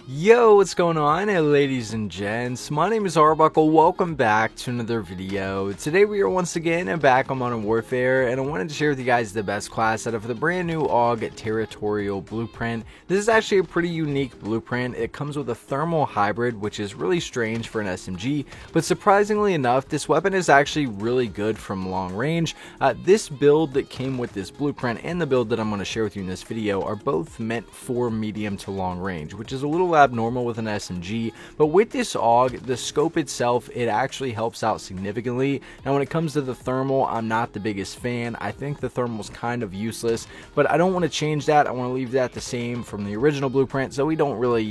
Yo, what's going on, ladies and gents? My name is Arbuckle. Welcome back to another video. Today we are once again back on Modern Warfare, and I wanted to share with you guys the best class out of the brand new AUG Territorial Blueprint. This is actually a pretty unique blueprint. It comes with a thermal hybrid, which is really strange for an SMG, but surprisingly enough, this weapon is actually really good from long range. This build that came with this blueprint and the build that I'm going to share with you in this video are both meant for medium to long range, which is a little abnormal with an SMG, but with this AUG, the scope itself, it actually helps out significantly. Now when it comes to the thermal, I'm not the biggest fan. I think the thermal's kind of useless, but I don't want to change that. I want to leave that the same from the original blueprint, so we don't really,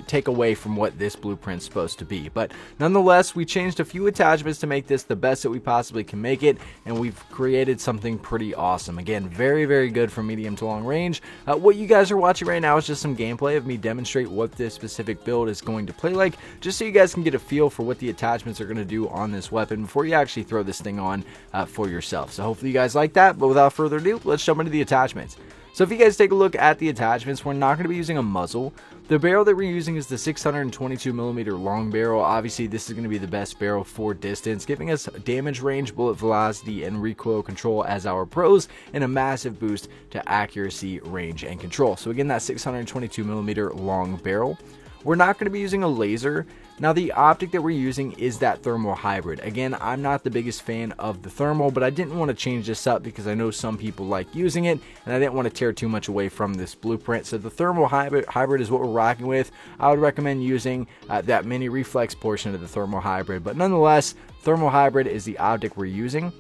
take away from what this blueprint's supposed to be. But nonetheless, we changed a few attachments to make this the best that we possibly can make it, and we've created something pretty awesome. Again, very, very good for medium to long range. What you guys are watching right now is just some gameplay of me demonstrate what this specific build is going to play like, just so you guys can get a feel for what the attachments are going to do on this weapon before you actually throw this thing on for yourself. So hopefully you guys like that, but without further ado, let's jump into the attachments. So if you guys take a look at the attachments, we're not going to be using a muzzle. The barrel that we're using is the 622mm long barrel. Obviously, this is going to be the best barrel for distance, giving us damage range, bullet velocity, and recoil control as our pros, and a massive boost to accuracy, range, and control. So again, that 622mm long barrel. We're not going to be using a laser. Now the optic that we're using is that thermal hybrid. Again, I'm not the biggest fan of the thermal, but I didn't want to change this up because I know some people like using it, and I didn't want to tear too much away from this blueprint. So the thermal hybrid is what we're rocking with. I would recommend using that mini reflex portion of the thermal hybrid, but nonetheless, thermal hybrid is the optic we're using.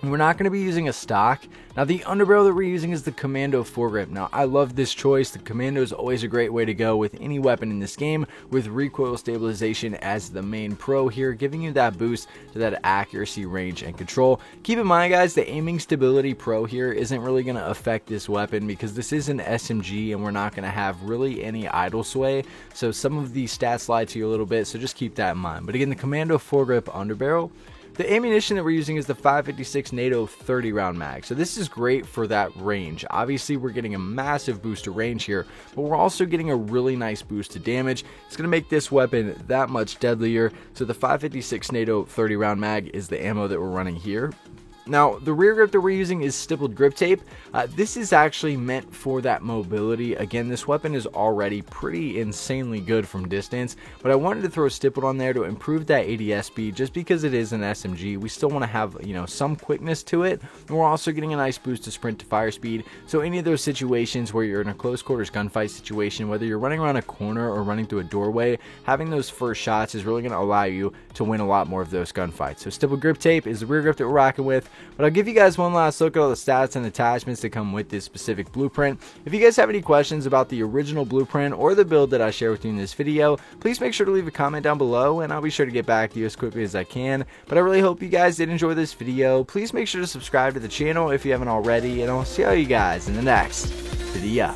We're not going to be using a stock. Now the underbarrel that we're using is the Commando foregrip. Now I love this choice. The Commando is always a great way to go with any weapon in this game, with recoil stabilization as the main pro here, giving you that boost to that accuracy, range, and control. Keep in mind guys, the aiming stability pro here isn't really going to affect this weapon because this is an SMG and we're not going to have really any idle sway, so some of these stats lie to you a little bit, so just keep that in mind. But again, the Commando foregrip underbarrel. The ammunition that we're using is the 556 NATO 30 round mag. So this is great for that range. Obviously we're getting a massive boost to range here, but we're also getting a really nice boost to damage. It's going to make this weapon that much deadlier. So the 556 NATO 30 round mag is the ammo that we're running here. Now, the rear grip that we're using is stippled grip tape. This is actually meant for that mobility. Again, this weapon is already pretty insanely good from distance, but I wanted to throw stippled on there to improve that ADS speed just because it is an SMG. We still want to have, some quickness to it, and we're also getting a nice boost to sprint to fire speed. So any of those situations where you're in a close quarters gunfight situation, whether you're running around a corner or running through a doorway, having those first shots is really going to allow you to win a lot more of those gunfights. So stippled grip tape is the rear grip that we're rocking with. But I'll give you guys one last look at all the stats and attachments that come with this specific blueprint. If you guys have any questions about the original blueprint or the build that I share with you in this video, please make sure to leave a comment down below and I'll be sure to get back to you as quickly as I can. But I really hope you guys did enjoy this video. Please make sure to subscribe to the channel if you haven't already, and I'll see all you guys in the next video.